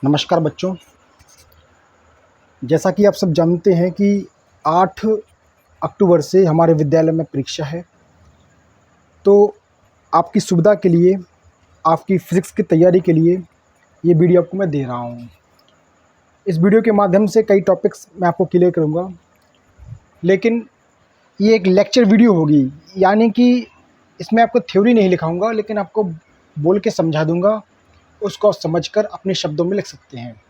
नमस्कार बच्चों। जैसा कि आप सब जानते हैं कि 8 अक्टूबर से हमारे विद्यालय में परीक्षा है, तो आपकी सुविधा के लिए, आपकी फिज़िक्स की तैयारी के लिए ये वीडियो आपको मैं दे रहा हूँ। इस वीडियो के माध्यम से कई टॉपिक्स मैं आपको क्लियर करूँगा, लेकिन ये एक लेक्चर वीडियो होगी, यानी कि इसमें आपको थ्योरी नहीं लिखाऊंगा, लेकिन आपको बोल के समझा दूंगा। उसको समझकर अपने शब्दों में लिख सकते हैं,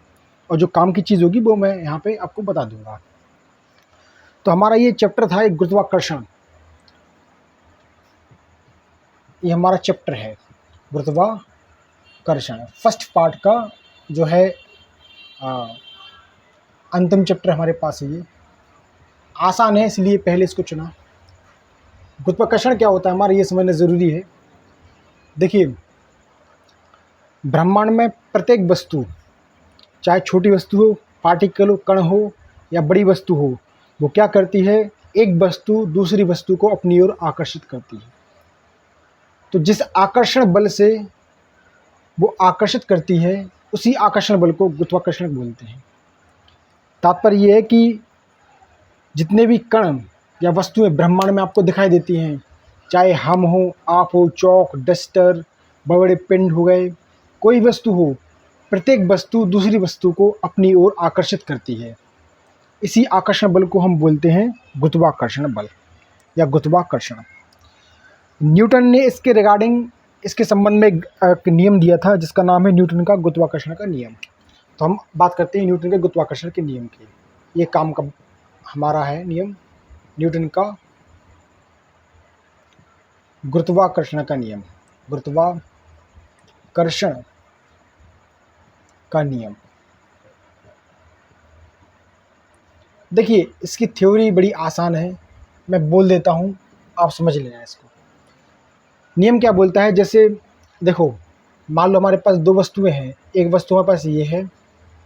और जो काम की चीज़ होगी वो मैं यहाँ पे आपको बता दूंगा। तो हमारा ये चैप्टर था एक गुरुत्वाकर्षण। ये हमारा चैप्टर है गुरुत्वाकर्षण, फर्स्ट पार्ट का जो है अंतिम चैप्टर हमारे पास है। ये आसान है, इसलिए पहले इसको चुना। गुरुत्वाकर्षण क्या होता है हमारा, ये समझना ज़रूरी है। देखिए, ब्रह्मांड में प्रत्येक वस्तु, चाहे छोटी वस्तु हो, पार्टिकल हो, कण हो, या बड़ी वस्तु हो, वो क्या करती है, एक वस्तु दूसरी वस्तु को अपनी ओर आकर्षित करती है। तो जिस आकर्षण बल से वो आकर्षित करती है, उसी आकर्षण बल को गुरुत्वाकर्षण बोलते हैं। तात्पर्य ये है कि जितने भी कण या वस्तुएं ब्रह्मांड में आपको दिखाई देती हैं, चाहे हम हो, आप हो, चौक, डस्टर, बड़े बड़े पिंड हो गए, कोई वस्तु हो, प्रत्येक वस्तु दूसरी वस्तु को अपनी ओर आकर्षित करती है। इसी आकर्षण बल को हम बोलते हैं गुरुत्वाकर्षण बल या गुरुत्वाकर्षण। न्यूटन ने इसके रिगार्डिंग, इसके संबंध में एक नियम दिया था, जिसका नाम है न्यूटन का गुरुत्वाकर्षण का नियम। तो हम बात करते हैं न्यूटन के गुरुत्वाकर्षण के नियम की। ये काम का हमारा है नियम, न्यूटन का गुरुत्वाकर्षण का नियम, गुरुत्वाकर्षण का नियम। देखिए, इसकी थ्योरी बड़ी आसान है, मैं बोल देता हूँ, आप समझ लेना इसको। नियम क्या बोलता है, जैसे देखो, मान लो हमारे पास दो वस्तुएं हैं, एक वस्तु हमारे पास ये है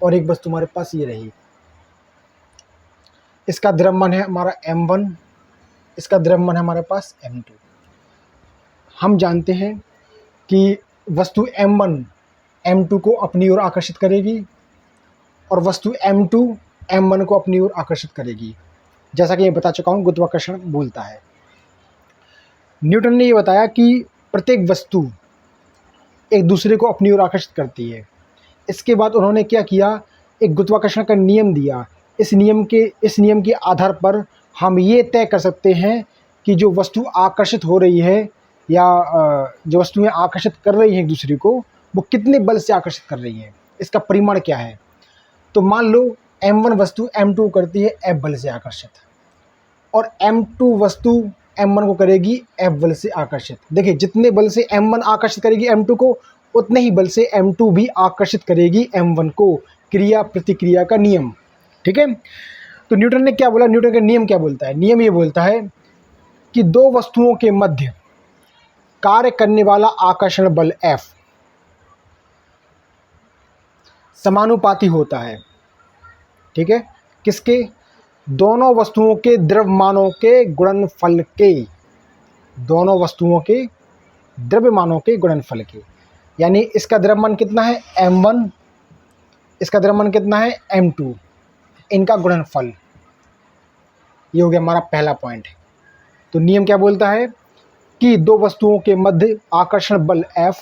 और एक वस्तु हमारे पास ये रही। इसका द्रव्यमान है हमारा m1, इसका द्रव्यमान है हमारे पास m2। हम जानते हैं कि वस्तु m1 m2 को अपनी ओर आकर्षित करेगी और वस्तु m2 m1 को अपनी ओर आकर्षित करेगी। जैसा कि मैं बता चुका हूँ, गुरुत्वाकर्षण बोलता है। न्यूटन ने ये बताया कि प्रत्येक वस्तु एक दूसरे को अपनी ओर आकर्षित करती है। इसके बाद उन्होंने क्या किया, एक गुरुत्वाकर्षण का नियम दिया। इस नियम के आधार पर हम ये तय कर सकते हैं कि जो वस्तु आकर्षित हो रही है या जो वस्तुएं आकर्षित कर रही हैं एक दूसरे को, वो कितने बल से आकर्षित कर रही हैं, इसका परिमाण क्या है। तो मान लो m1 वस्तु m2 करती है F बल से आकर्षित, और m2 वस्तु m1 को करेगी F बल से आकर्षित। देखिए, जितने बल से m1 आकर्षित करेगी m2 को, उतने ही बल से m2 भी आकर्षित करेगी m1 को। क्रिया प्रतिक्रिया का नियम, ठीक है। तो न्यूटन ने क्या बोला, न्यूटन का नियम क्या बोलता है, नियम ये बोलता है कि दो वस्तुओं के मध्य कार्य करने वाला आकर्षण बल F समानुपाती होता है, ठीक है। किसके, दोनों वस्तुओं के द्रव्यमानों के गुणनफल के, दोनों वस्तुओं के द्रव्यमानों के गुणनफल के। यानी इसका द्रव्यमान कितना है m1, इसका द्रव्यमान कितना है m2, इनका गुणनफल। ये हो गया हमारा पहला पॉइंट। तो नियम क्या बोलता है कि दो वस्तुओं के मध्य आकर्षण बल F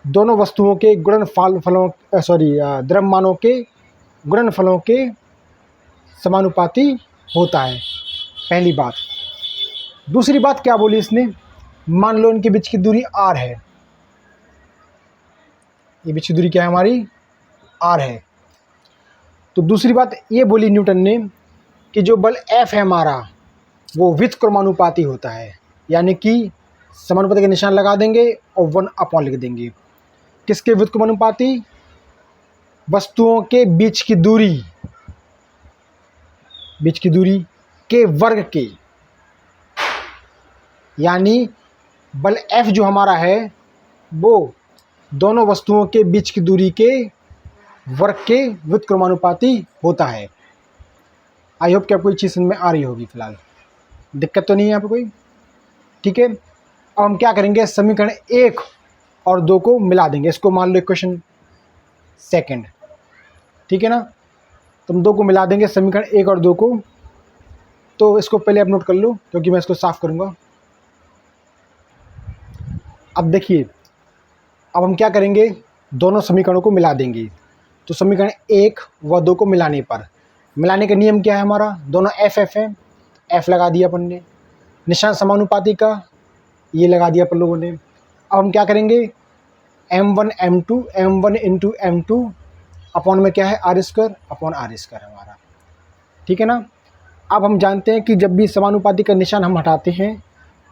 दोनों वस्तुओं के द्रव्यमानों के गुणनफलों के समानुपाती होता है। पहली बात। दूसरी बात क्या बोली इसने, मान लो इनके बीच की दूरी r है, ये बीच की दूरी क्या है हमारी, r है। तो दूसरी बात ये बोली न्यूटन ने कि जो बल F है हमारा, वो व्युत्क्रमानुपाती होता है। यानी कि समानुपाती का निशान लगा देंगे और 1 लिख देंगे। किसके व्युत्क्रमानुपाती, वस्तुओं के बीच की दूरी के वर्ग के। यानी बल F जो हमारा है, वो दोनों वस्तुओं के बीच की दूरी के वर्ग के व्युत्क्रमानुपाती होता है। आई होप कि आपको कोई चीज़ समझ में आ रही होगी। फिलहाल दिक्कत तो नहीं है यहाँ पे कोई, ठीक है। अब हम क्या करेंगे, समीकरण 1 और 2 को मिला देंगे। इसको मान लो इक्वेशन सेकंड, ठीक है ना। तुम 2 को मिला देंगे, समीकरण 1 और 2 को। तो इसको पहले आप नोट कर लो क्योंकि मैं इसको साफ करूँगा। अब देखिए, अब हम क्या करेंगे, दोनों समीकरणों को मिला देंगे। तो समीकरण 1 व 2 को मिलाने पर, मिलाने का नियम क्या है हमारा, दोनों एफ एफ है, एफ लगा दिया अपन ने, निशान समानुपाती का ये लगा दिया अपन लोगों ने। अब हम क्या करेंगे, m1 m1 into m2 upon में क्या है R square upon R square हमारा, ठीक है ना। अब हम जानते हैं कि जब भी समानुपाती का निशान हम हटाते हैं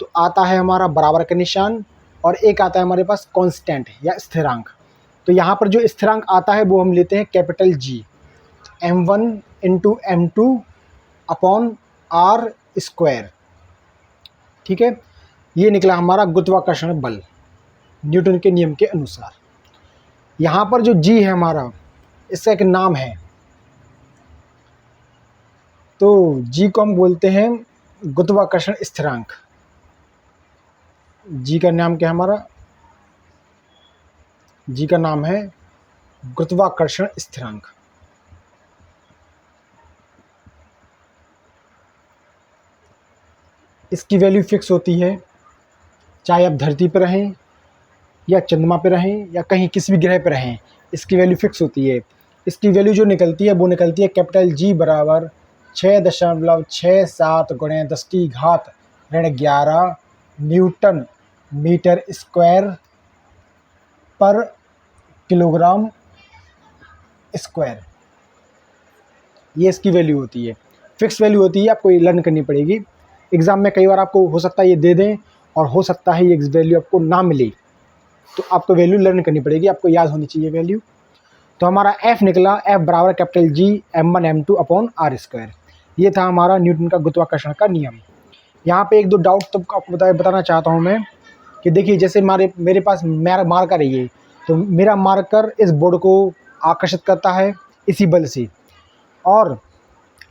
तो आता है हमारा बराबर का निशान और एक आता है हमारे पास कांस्टेंट या स्थिरांक। तो यहाँ पर जो स्थिरांक आता है वो हम लेते हैं capital G, m1 into m2 upon R square, ठीक है। ये निकला हमारा गुरुत्वाकर्षण बल न्यूटन के नियम के अनुसार। यहाँ पर जो जी है हमारा, इसका एक नाम है, तो जी को हम बोलते हैं गुरुत्वाकर्षण स्थिरांक। जी का नाम क्या है हमारा, जी का नाम है गुरुत्वाकर्षण स्थिरांक। इसकी वैल्यू फिक्स होती है, चाहे आप धरती पर रहें या चंद्रमा पर रहें या कहीं किसी भी ग्रह पर रहें, इसकी वैल्यू फिक्स होती है। इसकी वैल्यू जो निकलती है वो निकलती है कैपिटल जी बराबर 6.67 गुणे 10⁻11 न्यूटन मीटर स्क्वायर पर किलोग्राम स्क्वायर। ये इसकी वैल्यू होती है, फिक्स वैल्यू होती है, आपको ये लर्न करनी पड़ेगी। एग्ज़ाम में कई बार आपको हो सकता है ये दे दें और हो सकता है ये वैल्यू आपको ना मिले, तो आपको वैल्यू लर्न करनी पड़ेगी, आपको याद होनी चाहिए वैल्यू। तो हमारा f निकला, f बराबर capital G m1 m2 upon R square. ये था हमारा न्यूटन का गुरुत्वाकर्षण का नियम। यहाँ पे 1-2 डाउट तो आपको बताना चाहता हूँ मैं कि देखिए, जैसे मेरे पास मेरा मार्कर है ये, तो मेरा मार्कर इस बोर्ड को आकर्षित करता है इसी बल से और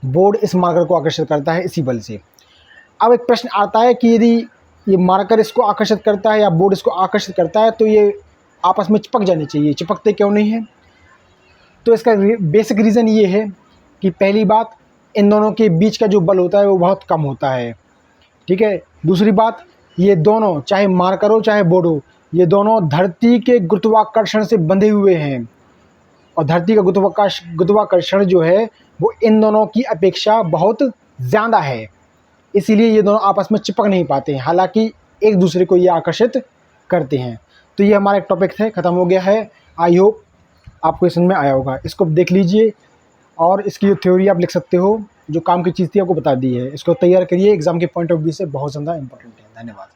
बोर्ड इस मार्कर को आकर्षित करता है इसी बल से। अब एक प्रश्न आता है कि यदि ये मार्कर इसको आकर्षित करता है या बोर्ड इसको आकर्षित करता है तो ये आपस में चिपक जाने चाहिए, चिपकते क्यों नहीं है। तो इसका बेसिक रीज़न ये है कि पहली बात, इन दोनों के बीच का जो बल होता है वो बहुत कम होता है, ठीक है। दूसरी बात, ये दोनों चाहे मार्कर हो चाहे बोर्ड हो, ये दोनों धरती के गुरुत्वाकर्षण से बंधे हुए हैं और धरती का गुरुत्वाकर्षण जो है वो इन दोनों की अपेक्षा बहुत ज़्यादा है, इसीलिए ये दोनों आपस में चिपक नहीं पाते हैं, हालांकि एक दूसरे को ये आकर्षित करते हैं। तो ये हमारा एक टॉपिक है, ख़त्म हो गया है। आई होप आपको ये समझ में आया होगा। इसको देख लीजिए और इसकी जो थ्योरी आप लिख सकते हो, जो काम की चीज़ थी आपको बता दी है, इसको तैयार करिए, एग्ज़ाम के पॉइंट ऑफ व्यू से बहुत ज़्यादा इंपॉर्टेंट है। धन्यवाद।